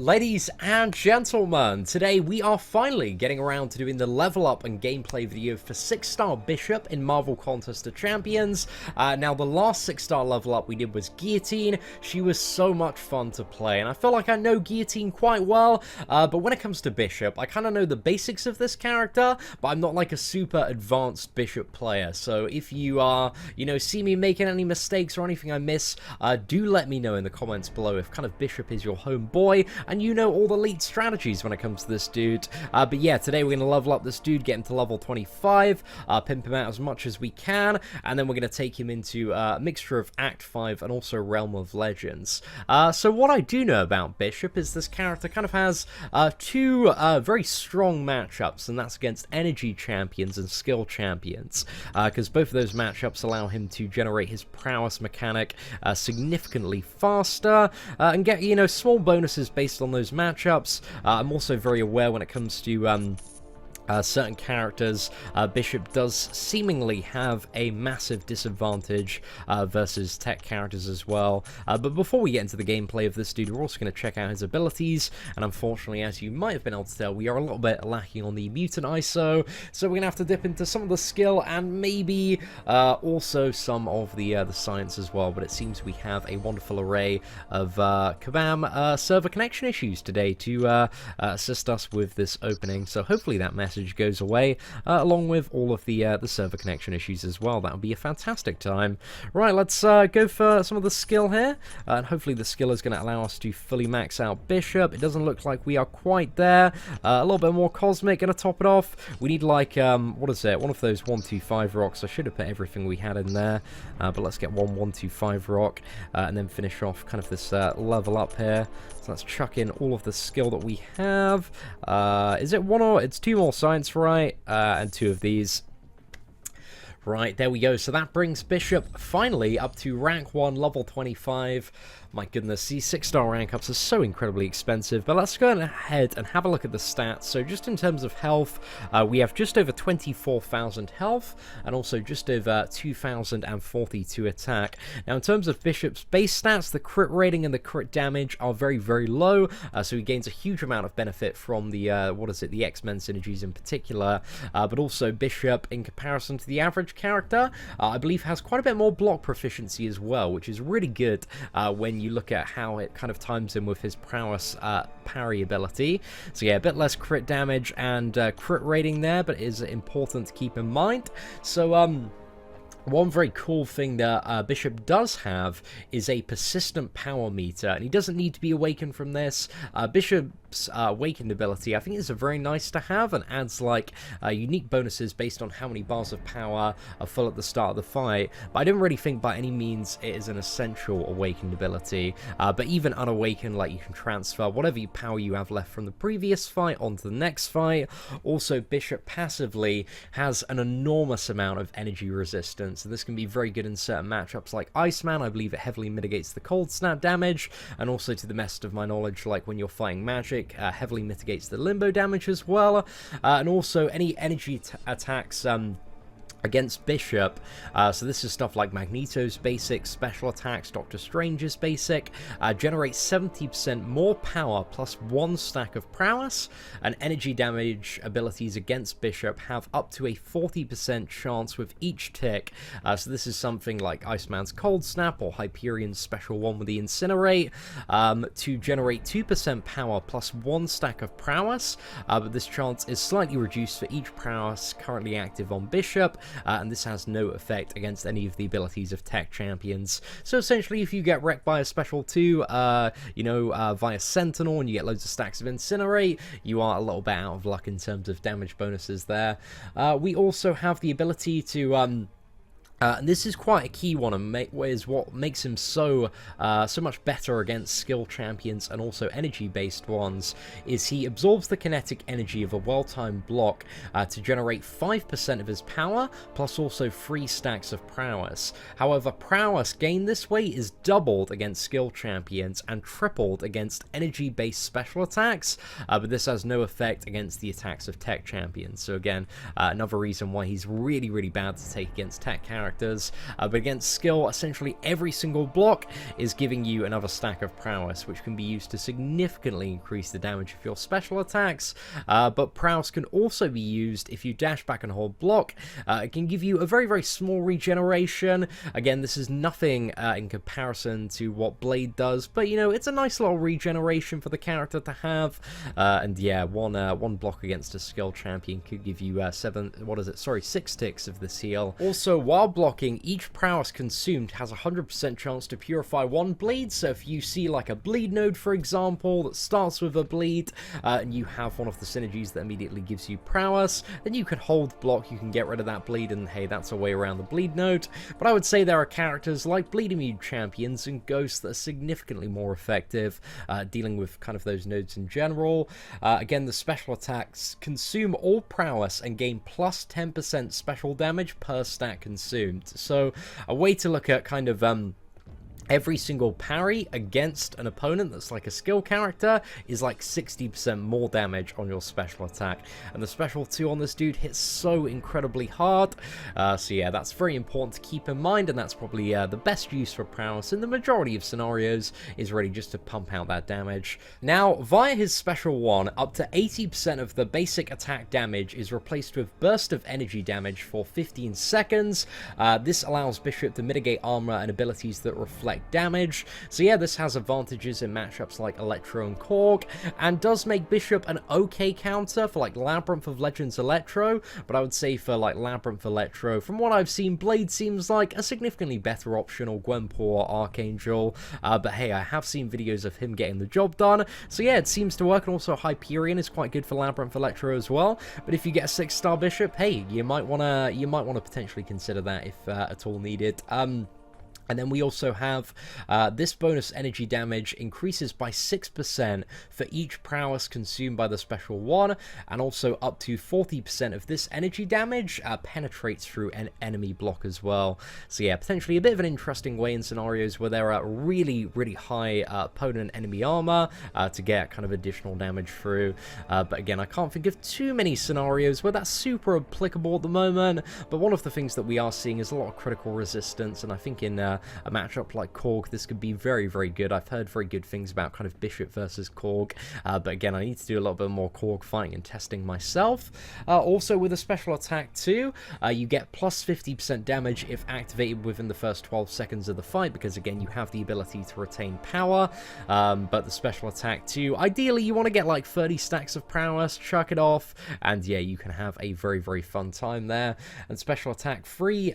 Ladies and gentlemen, today we are finally getting around to doing the level up and gameplay video for 6-star Bishop in Marvel Contest of Champions. Now the last 6-star level up we did was Guillotine. She was so much fun to play, and I feel like I know Guillotine quite well, but when it comes to Bishop, I kind of know the basics of this character, but I'm not like a super advanced Bishop player. So if you see me making any mistakes or anything I miss, do let me know in the comments below if kind of Bishop is your home boy, and you know all the elite strategies when it comes to this dude. But yeah, today we're going to level up this dude, get him to level 25, pimp him out as much as we can, and then we're going to take him into a mixture of Act 5 and also Realm of Legends. So what I do know about Bishop is this character kind of has two very strong matchups, and that's against energy champions and skill champions, because both of those matchups allow him to generate his prowess mechanic significantly faster, and get, small bonuses based on those matchups. I'm also very aware when it comes to certain characters, Bishop does seemingly have a massive disadvantage versus tech characters as well. But before we get into the gameplay of this dude, we're also going to check out his abilities, and unfortunately, as you might have been able to tell, we are a little bit lacking on the mutant ISO, so we're going to have to dip into some of the skill and maybe also some of the science as well. But it seems we have a wonderful array of Kabam server connection issues today to assist us with this opening, so hopefully that message goes away, along with all of the server connection issues as well. That would be a fantastic time. Right, let's go for some of the skill here, and hopefully the skill is going to allow us to fully max out Bishop. It doesn't look like we are quite there. A little bit more Cosmic, going to top it off. We need like, what is it? One of those 125 rocks. I should have put everything we had in there, but let's get 125 rock, and then finish off kind of this level up here. So let's chuck in all of the skill that we have. Is it one or it's two more science, right? And two of these. Right, there we go. So that brings Bishop finally up to rank 1, level 25. My goodness, these 6-star rank ups are so incredibly expensive, but let's go ahead and have a look at the stats. So just in terms of health, we have just over 24,000 health, and also just over 2,042 attack. Now in terms of Bishop's base stats, the crit rating and the crit damage are very, very low, so he gains a huge amount of benefit from the, the X-Men synergies in particular, but also Bishop, in comparison to the average character, I believe has quite a bit more block proficiency as well, which is really good when you look at how it kind of times in with his prowess parry ability. So yeah, a bit less crit damage and crit rating there, but it is important to keep in mind. So one very cool thing that Bishop does have is a persistent power meter, and he doesn't need to be awakened from this. Bishop's awakened ability, I think, is a very nice to have, and adds like unique bonuses based on how many bars of power are full at the start of the fight. But I don't really think by any means it is an essential awakened ability. But even unawakened, like, you can transfer whatever power you have left from the previous fight onto the next fight. Also, Bishop passively has an enormous amount of energy resistance. So this can be very good in certain matchups like Iceman. I believe it heavily mitigates the cold snap damage, and also, to the best of my knowledge, like when you're fighting magic, heavily mitigates the limbo damage as well, and also any energy attacks against Bishop. So this is stuff like Magneto's basic, special attacks, Doctor Strange's basic, generates 70% more power plus 1 stack of prowess, and energy damage abilities against Bishop have up to a 40% chance with each tick. So this is something like Iceman's Cold Snap or Hyperion's special one with the Incinerate, to generate 2% power plus 1 stack of prowess, but this chance is slightly reduced for each prowess currently active on Bishop, and this has no effect against any of the abilities of tech champions. So essentially, if you get wrecked by a special 2, via Sentinel, and you get loads of stacks of Incinerate, you are a little bit out of luck in terms of damage bonuses there. We also have the ability to and this is quite a key one, and is what makes him so much better against skill champions and also energy-based ones, is he absorbs the kinetic energy of a well-timed block to generate 5% of his power, plus also 3 stacks of prowess. However, prowess gained this way is doubled against skill champions and tripled against energy-based special attacks, but this has no effect against the attacks of tech champions. So again, another reason why he's really, really bad to take against tech characters. characters. But against skill, essentially every single block is giving you another stack of prowess, which can be used to significantly increase the damage of your special attacks. But prowess can also be used if you dash back and hold block. It can give you a very, very small regeneration. Again, this is nothing in comparison to what Blade does, but you know, it's a nice little regeneration for the character to have. And yeah, one block against a skill champion could give you 6 ticks of this heal. Also, while blocking, each prowess consumed has a 100% chance to purify one bleed. So if you see like a bleed node, for example, that starts with a bleed, and you have one of the synergies that immediately gives you prowess, then you can hold block, you can get rid of that bleed, and hey, that's a way around the bleed node. But I would say there are characters like bleed immune champions and ghosts that are significantly more effective dealing with kind of those nodes in general. Again, the special attacks consume all prowess and gain plus 10% special damage per stack consumed. So a way to look at kind of every single parry against an opponent that's like a skill character is like 60% more damage on your special attack. And the special 2 on this dude hits so incredibly hard. So yeah, that's very important to keep in mind, and that's probably the best use for prowess in the majority of scenarios, is really just to pump out that damage. Now, via his special 1, up to 80% of the basic attack damage is replaced with burst of energy damage for 15 seconds. This allows Bishop to mitigate armor and abilities that reflect damage. So yeah, this has advantages in matchups like Electro and Korg, and does make Bishop an okay counter for like Labyrinth of Legends Electro, but I would say for like Labyrinth Electro, from what I've seen, Blade seems like a significantly better option, or Gwenpool or Archangel, but hey, I have seen videos of him getting the job done, so yeah, it seems to work. And also Hyperion is quite good for Labyrinth Electro as well, but if you get a 6-star Bishop, hey, you might want to potentially consider that if at all needed. And then we also have this bonus energy damage increases by 6% for each prowess consumed by the special 1, and also up to 40% of this energy damage penetrates through an enemy block as well. So yeah, potentially a bit of an interesting way in scenarios where there are really, really high opponent enemy armor to get kind of additional damage through. But again, I can't think of too many scenarios where that's super applicable at the moment, but one of the things that we are seeing is a lot of critical resistance, and I think in a matchup like Korg, this could be very, very good. I've heard very good things about kind of Bishop versus Korg, but again, I need to do a little bit more Korg fighting and testing myself. Also, with a special attack too, you get plus 50% damage if activated within the first 12 seconds of the fight, because again, you have the ability to retain power. But the special attack too, ideally you want to get like 30 stacks of prowess, chuck it off, and yeah, you can have a very, very fun time there. And special attack 3,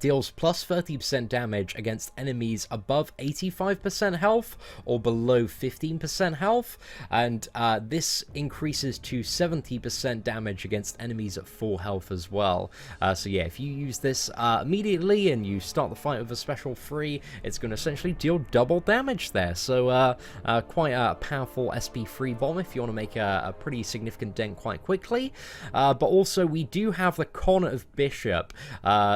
deals plus 30% damage against enemies above 85% health or below 15% health, and this increases to 70% damage against enemies at full health as well. So yeah, if you use this immediately and you start the fight with a special 3, it's going to essentially deal double damage there. So quite a powerful SP3 bomb if you want to make a pretty significant dent quite quickly. But also we do have the con of Bishop,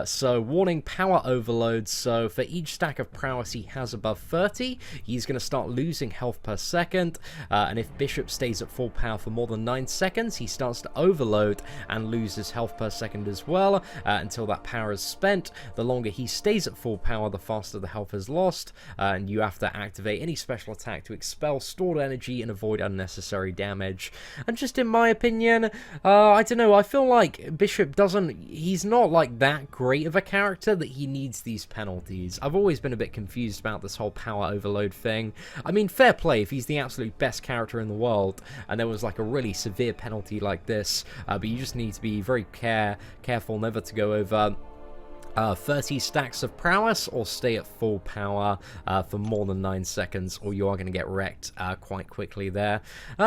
so warning power overload. So for each stack of prowess he has above 30, he's going to start losing health per second, and if Bishop stays at full power for more than 9 seconds, he starts to overload and loses health per second as well, until that power is spent. The longer he stays at full power, the faster the health is lost, and you have to activate any special attack to expel stored energy and avoid unnecessary damage. And just in my opinion, I don't know, I feel like Bishop he's not like that great of a character that he needs these penalties. I've always been a bit confused about this whole power overload thing. I mean, fair play if he's the absolute best character in the world and there was like a really severe penalty like this, but you just need to be very careful never to go over 30 stacks of prowess or stay at full power for more than 9 seconds, or you are going to get wrecked quite quickly there.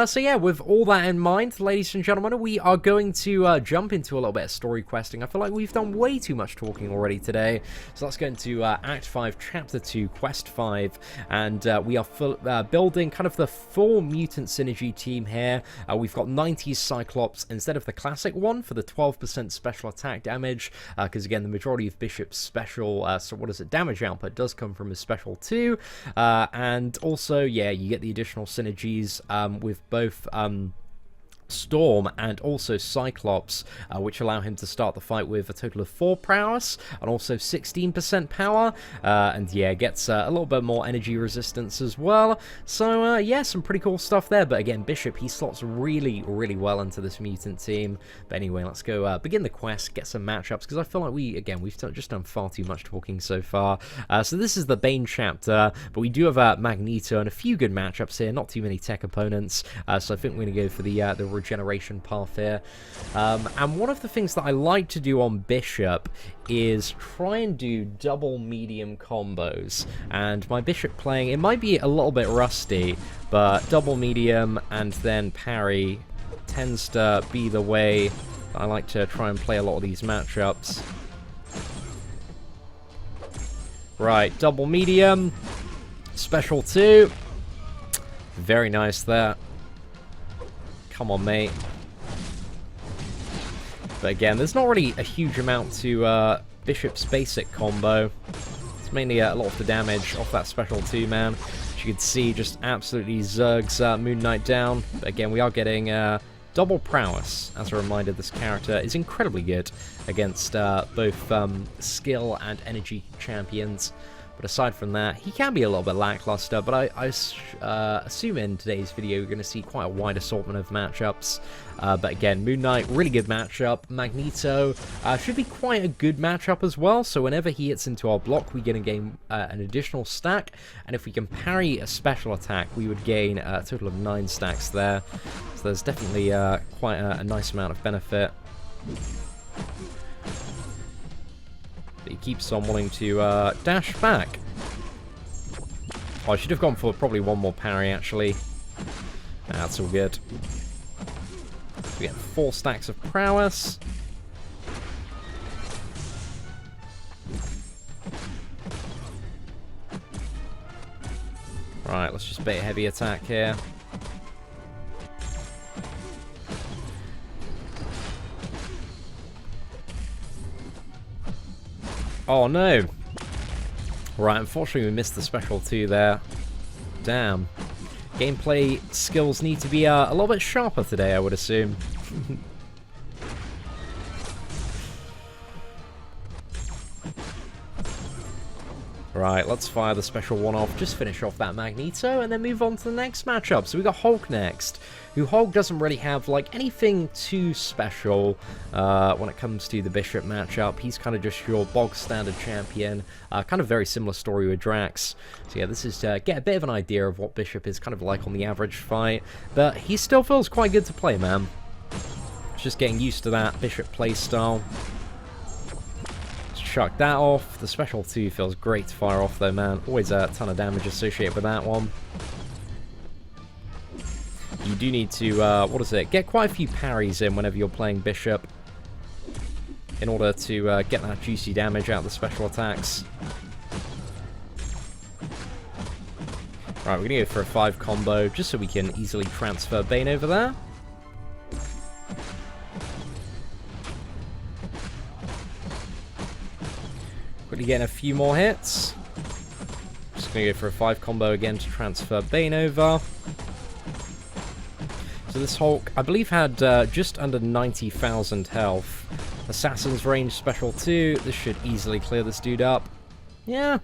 So yeah, with all that in mind, ladies and gentlemen, we are going to jump into a little bit of story questing. I feel like we've done way too much talking already today, so let's go into Act 5, Chapter 2, Quest 5, and we are building kind of the full mutant synergy team here. We've got 90s Cyclops instead of the classic one for the 12% special attack damage, because again, the majority of Bishop's special, damage output does come from his special 2, and also, yeah, you get the additional synergies with both Storm and also Cyclops, which allow him to start the fight with a total of 4 prowess and also 16% power, and yeah, gets a little bit more energy resistance as well. So yeah, some pretty cool stuff there. But again, Bishop, he slots really well into this mutant team. But anyway, let's go begin the quest, get some matchups, because I feel like we've just done far too much talking so far. So this is the Bane chapter, but we do have Magneto and a few good matchups here, not too many tech opponents, so I think we're going to go for the regeneration path here. And one of the things that I like to do on Bishop is try and do double medium combos. And my Bishop playing, it might be a little bit rusty, but double medium and then parry tends to be the way I like to try and play a lot of these matchups. Right, double medium, special 2. Very nice there. Come on, mate. But again, there's not really a huge amount to Bishop's basic combo. It's mainly a lot of the damage off that special 2, man. As you can see, just absolutely zergs Moon Knight down. But again, we are getting double prowess. As a reminder, this character is incredibly good against both skill and energy champions. But aside from that, he can be a little bit lackluster, but I assume in today's video you're going to see quite a wide assortment of matchups. But again, Moon Knight, really good matchup. Magneto should be quite a good matchup as well, so whenever he hits into our block, we gain an additional stack, and if we can parry a special attack, we would gain a total of 9 stacks there. So there's definitely quite a nice amount of benefit. He keeps on wanting to dash back. Oh, I should have gone for probably one more parry, actually. That's all good. We get 4 stacks of prowess. Right, let's just bait a heavy attack here. Oh no! Right, unfortunately we missed the special 2 there. Damn. Gameplay skills need to be a little bit sharper today, I would assume. Right, let's fire the special 1 off, just finish off that Magneto, and then move on to the next matchup. So we got Hulk next, who Hulk doesn't really have like anything too special when it comes to the Bishop matchup. He's kind of just your bog standard champion, kind of very similar story with Drax. So yeah, this is to get a bit of an idea of what Bishop is kind of like on the average fight, but he still feels quite good to play, man. It's just getting used to that Bishop playstyle. Chuck that off. The special 2 feels great to fire off though, man. Always a ton of damage associated with that one. You do need to, get quite a few parries in whenever you're playing Bishop in order to get that juicy damage out of the special attacks. Right, we're going to go for a 5 combo just so we can easily transfer Bane over there. Quickly getting a few more hits. Just going to go for a 5 combo again to transfer Bane over. So this Hulk, I believe, had just under 90,000 health. Assassin's Range Special 2. This should easily clear this dude up. Yeah,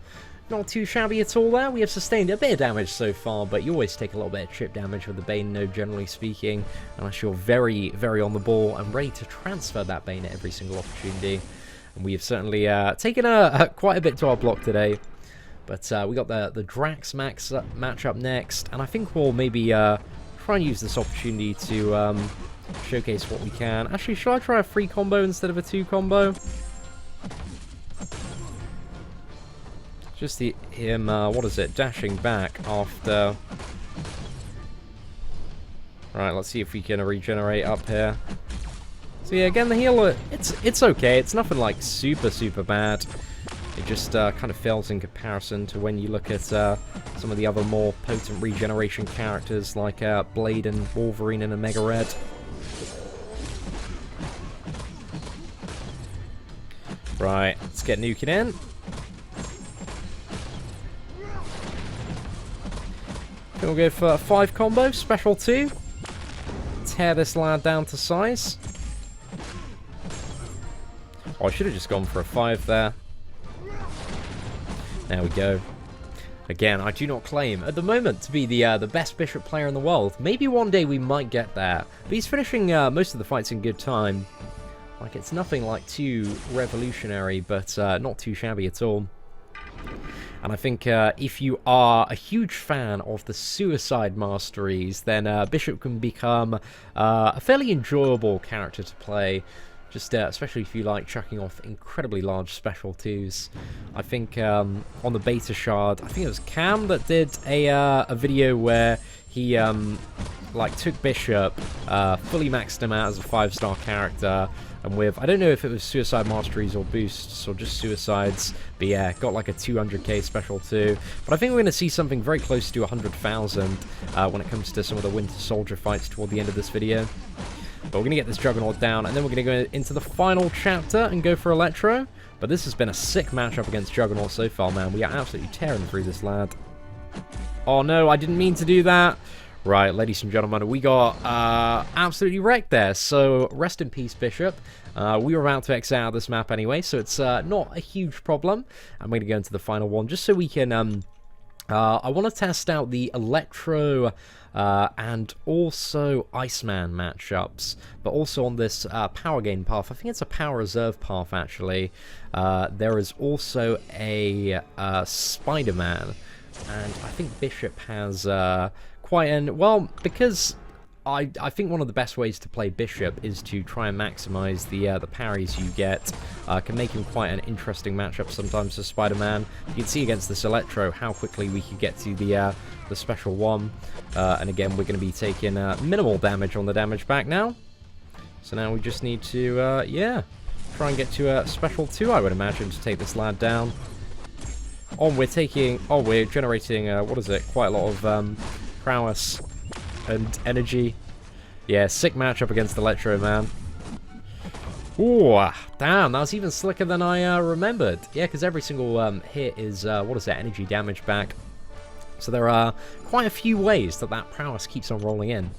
not too shabby at all there. We have sustained a bit of damage so far, but you always take a little bit of chip damage with the Bane node, generally speaking. Unless you're very on the ball and ready to transfer that Bane at every single opportunity. And we have certainly taken quite a bit to our block today. But we got the Drax Max matchup next, and I think we'll maybe try and use this opportunity to showcase what we can. Actually, should I try a 3 combo instead of a 2 combo? Just him, dashing back after... Right, let's see if we can regenerate up here. So yeah, again, the healer, it's okay. It's nothing like super bad. It just kind of fails in comparison to when you look at some of the other more potent regeneration characters like Blade and Wolverine and Omega Red. Right, let's get nuking in. We'll go for a 5 combo, special 2. tear this lad down to size. Oh, I should have just gone for a 5 there. There we go. Again, I do not claim, at the moment, to be the best Bishop player in the world. Maybe one day we might get there. But he's finishing most of the fights in good time. Like, it's nothing like too revolutionary, but not too shabby at all. And I think if you are a huge fan of the suicide masteries, then Bishop can become a fairly enjoyable character to play. Just especially if you like chucking off incredibly large special 2s. I think on the beta shard, I think it was Cam that did a video where he like took Bishop, fully maxed him out as a 5-star character, and with, I don't know if it was suicide masteries or boosts or just suicides, but yeah, got like a 200k special 2. But I think we're going to see something very close to 100,000 when it comes to some of the Winter Soldier fights toward the end of this video. But we're going to get this Juggernaut down, and then we're going to go into the final chapter and go for Electro. But this has been a sick matchup against Juggernaut so far, man. We are absolutely tearing through this lad. Oh no, I didn't mean to do that. Right, ladies and gentlemen, we got absolutely wrecked there. So, rest in peace, Bishop. We were about to exit out of this map anyway, so it's not a huge problem. I'm going to go into the final one just so we can... I want to test out the Electro and also Iceman matchups, but also on this power gain path. I think it's a power reserve path, actually. There is also a Spider-Man, and I think Bishop has quite an... Well, because I think one of the best ways to play Bishop is to try and maximize the parries you get. Can make him quite an interesting matchup sometimes for Spider-Man. You can see against this Electro how quickly we could get to the special 1. And again, we're going to be taking minimal damage on the damage back now. So now we just need to, yeah, try and get to a special 2, I would imagine, to take this lad down. Oh, we're generating, what is it, quite a lot of prowess and energy. Yeah, sick matchup against Electro, man. Ooh, damn, that was even slicker than I remembered. Yeah, because every single hit is, what is that, energy damage back. So there are quite a few ways that prowess keeps on rolling in.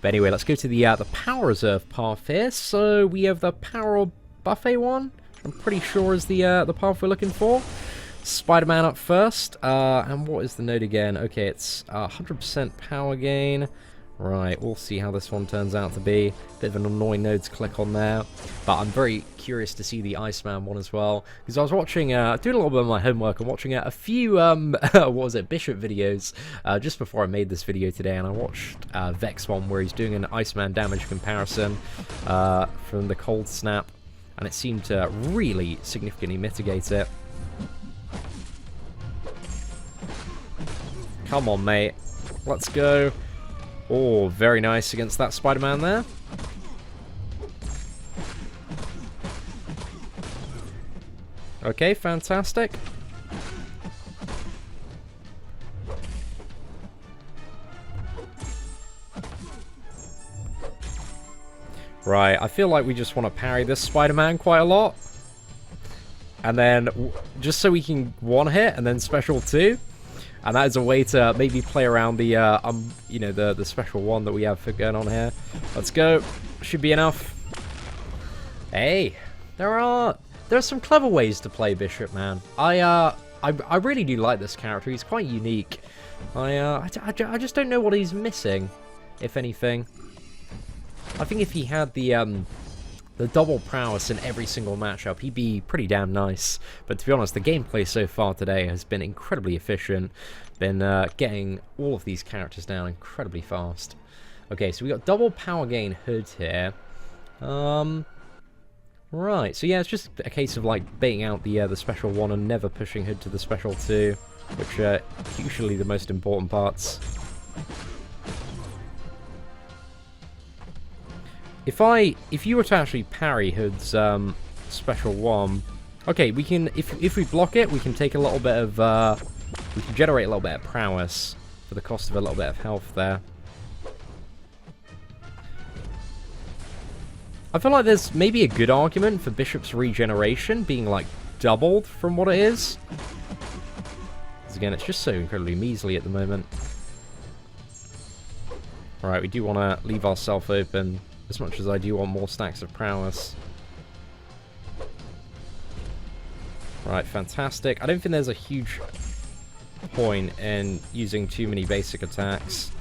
But anyway, let's go to the power reserve path here. So we have the power buffet one, I'm pretty sure is the path we're looking for. Spider-Man up first, and what is the node again? Okay, it's 100% power gain. Right, we'll see how this one turns out to be. Bit of an annoying node to click on there, but I'm very curious to see the Iceman one as well, because I was watching, doing a little bit of my homework and watching a few, what was it, Bishop videos, just before I made this video today, and I watched Vex one where he's doing an Iceman damage comparison from the cold snap, and it seemed to really significantly mitigate it. Come on, mate. Let's go. Oh, very nice against that Spider-Man there. Okay, fantastic. Right, I feel like we just want to parry this Spider-Man quite a lot. And then, just so we can one hit and then special 2. And that is a way to maybe play around the, you know, the special 1 that we have going on here. Let's go. Should be enough. Hey, there are some clever ways to play Bishop, man. I really do like this character. He's quite unique. I just don't know what he's missing, if anything. I think if he had the double prowess in every single matchup, he'd be pretty damn nice. But to be honest, the gameplay so far today has been incredibly efficient. Been getting all of these characters down incredibly fast. Okay, so we got double power gain hood here. Right, so yeah, it's just a case of like baiting out the special 1 and never pushing hood to the special 2, which are usually the most important parts. If you were to actually parry Hood's special 1, okay, we can if we block it, we can take a little bit of we can generate a little bit of prowess for the cost of a little bit of health there. I feel like there's maybe a good argument for Bishop's regeneration being like doubled from what it is. Because again, it's just so incredibly measly at the moment. Right, we do want to leave ourselves open as much as I do want more stacks of prowess. Right, fantastic. I don't think there's a huge point in using too many basic attacks.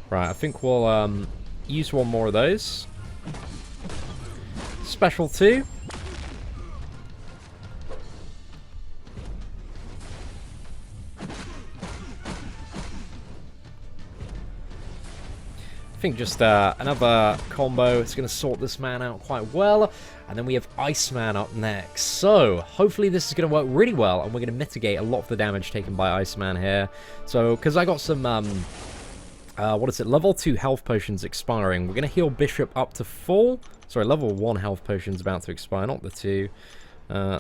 Right, I think we'll use one more of those. Special 2. I think just another combo is going to sort this man out quite well. And then we have Iceman up next. So, hopefully this is going to work really well, and we're going to mitigate a lot of the damage taken by Iceman here. So, because I got some, level 2 health potions expiring. We're going to heal Bishop up to full. Sorry, level 1 health potions about to expire, not the 2.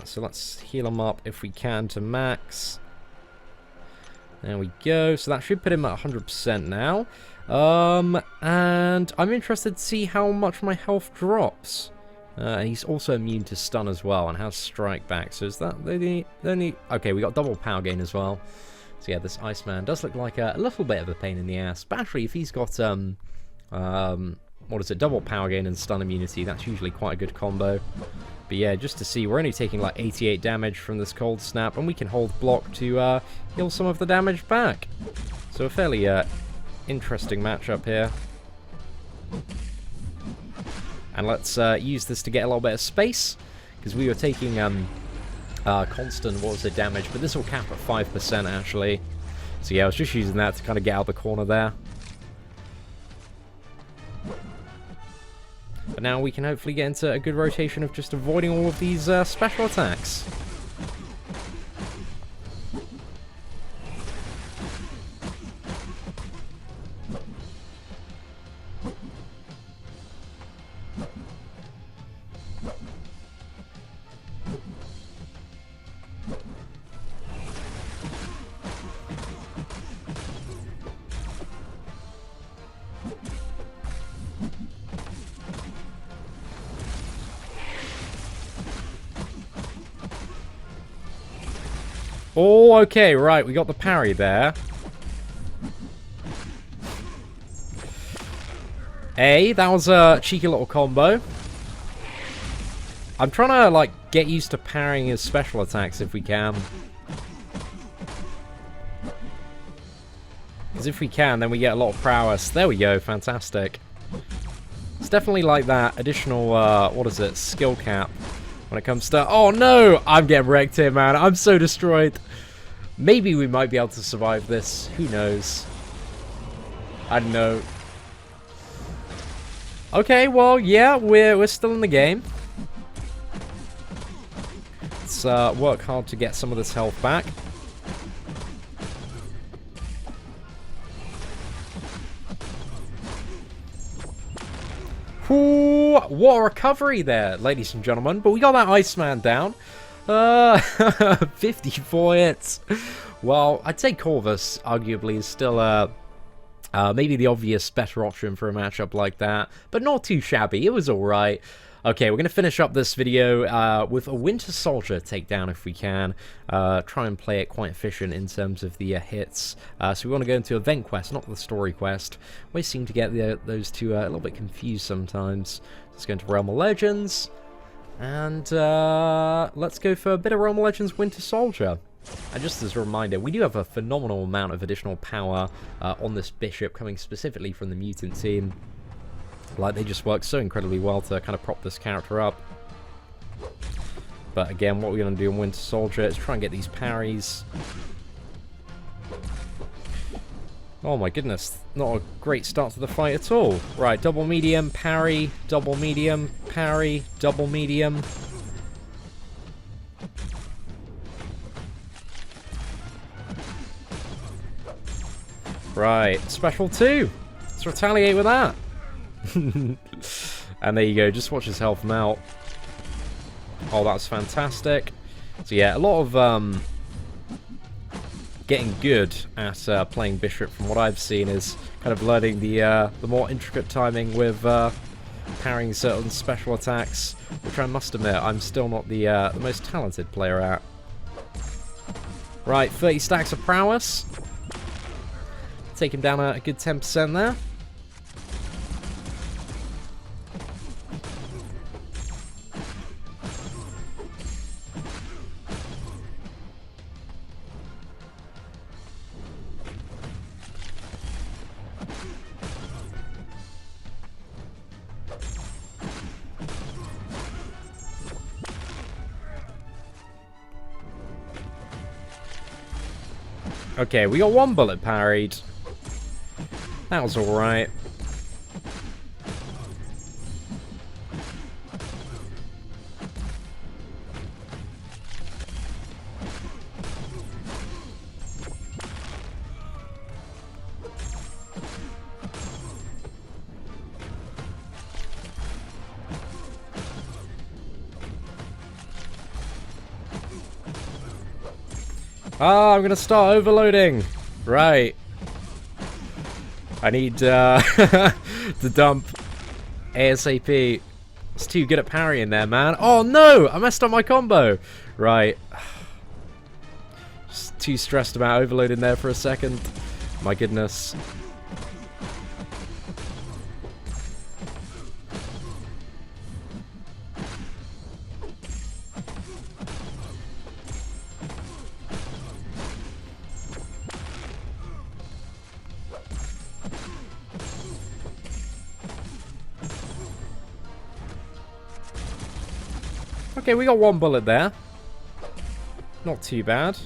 So let's heal him up if we can to max. There we go. So that should put him at 100% now. And I'm interested to see how much my health drops. He's also immune to stun as well and has strike back. So is that the only... Okay, we got double power gain as well. So yeah, this Iceman does look like a little bit of a pain in the ass. But actually, if he's got, what is it, double power gain and stun immunity, that's usually quite a good combo. But yeah, just to see, we're only taking like 88 damage from this cold snap, and we can hold block to heal some of the damage back. So a fairly interesting matchup here. And let's use this to get a little bit of space, because we were taking constant, what was the damage, but this will cap at 5% actually. So yeah, I was just using that to kind of get out the corner there. But now we can hopefully get into a good rotation of just avoiding all of these special attacks. Oh, okay, right, we got the parry there. That was a cheeky little combo. I'm trying to, like, get used to parrying his special attacks if we can. Because if we can, then we get a lot of prowess. There we go, fantastic. It's definitely like that additional, what is it, skill cap. When it comes to... Oh, no! I'm getting wrecked here, man. I'm so destroyed. Maybe we might be able to survive this. Who knows? I don't know. Okay, well, yeah, we're still in the game. Let's work hard to get some of this health back. Ooh, what a recovery there, ladies and gentlemen. But we got that Iceman down. 54 hits. Well, I'd say Corvus, arguably, is still maybe the obvious better option for a matchup like that. But not too shabby. It was alright. Okay, we're going to finish up this video with a Winter Soldier takedown if we can. Try and play it quite efficient in terms of the hits. So we want to go into Event Quest, not the Story Quest. We seem to get those two a little bit confused sometimes. Let's go into Realm of Legends. And let's go for a bit of Realm of Legends Winter Soldier. And just as a reminder, we do have a phenomenal amount of additional power on this Bishop coming specifically from the Mutant team. Like, they just work so incredibly well to kind of prop this character up. But again, what we're going to do in Winter Soldier is try and get these parries. Oh my goodness, not a great start to the fight at all. Right, double medium, parry, double medium, parry, double medium. Right, special 2. Let's retaliate with that. And there you go, just watch his health melt. Oh, that's fantastic. So yeah, a lot of getting good at playing Bishop from what I've seen is kind of learning the more intricate timing with parrying certain special attacks, which I must admit I'm still not the most talented player at. Right, 30 stacks of prowess. Take him down a good 10% there. Okay, we got one bullet parried. That was alright. Ah, I'm gonna start overloading. Right. I need to dump ASAP. It's too good at parrying there, man. Oh no! I messed up my combo. Right. Just too stressed about overloading there for a second. My goodness. Okay, we got one bullet there. Not too bad.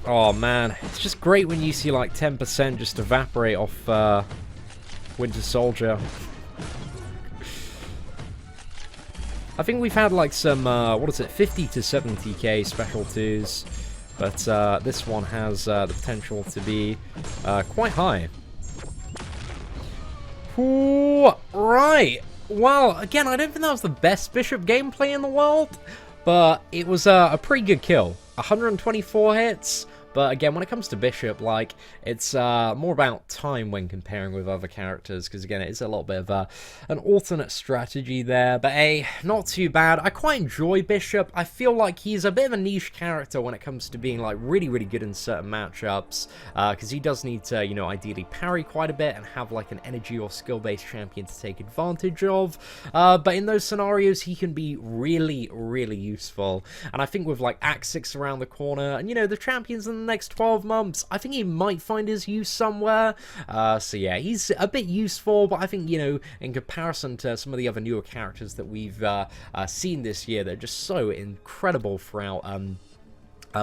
Oh man, it's just great when you see like 10% just evaporate off Winter Soldier. I think we've had like some, what is it, 50 to 70k special twos, but this one has the potential to be quite high. Ooh, right. Well, again, I don't think that was the best Bishop gameplay in the world, but it was a pretty good kill. 124 hits. But again, when it comes to Bishop, like, it's more about time when comparing with other characters, because again, it's a little bit of an alternate strategy there. But hey, not too bad. I quite enjoy Bishop. I feel like he's a bit of a niche character when it comes to being like really, really good in certain matchups, because he does need to, you know, ideally parry quite a bit and have like an energy or skill-based champion to take advantage of. But in those scenarios, he can be really, really useful. And I think with like Act 6 around the corner, and you know, the champions in the next 12 months, I think he might find his use somewhere. So yeah, he's a bit useful, but I think, you know, in comparison to some of the other newer characters that we've seen this year, they're just so incredible throughout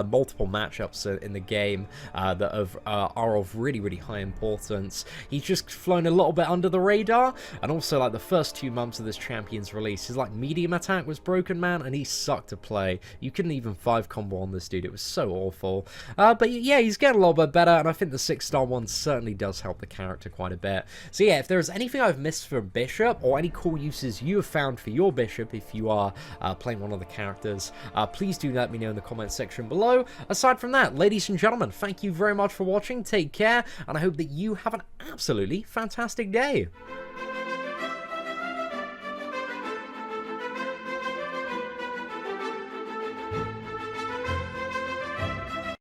multiple matchups in the game that are of really, really high importance. He's just flown a little bit under the radar, and also like the first 2 months of this champion's release, his like medium attack was broken, man, and he sucked to play. You couldn't even 5 combo on this dude. It was so awful. But yeah, he's getting a little bit better, and I think the 6-star one certainly does help the character quite a bit. So yeah, if there's anything I've missed for Bishop, or any cool uses you have found for your Bishop if you are playing one of the characters, please do let me know in the comment section below. Aside from that, ladies and gentlemen, thank you very much for watching. Take care, and I hope that you have an absolutely fantastic day.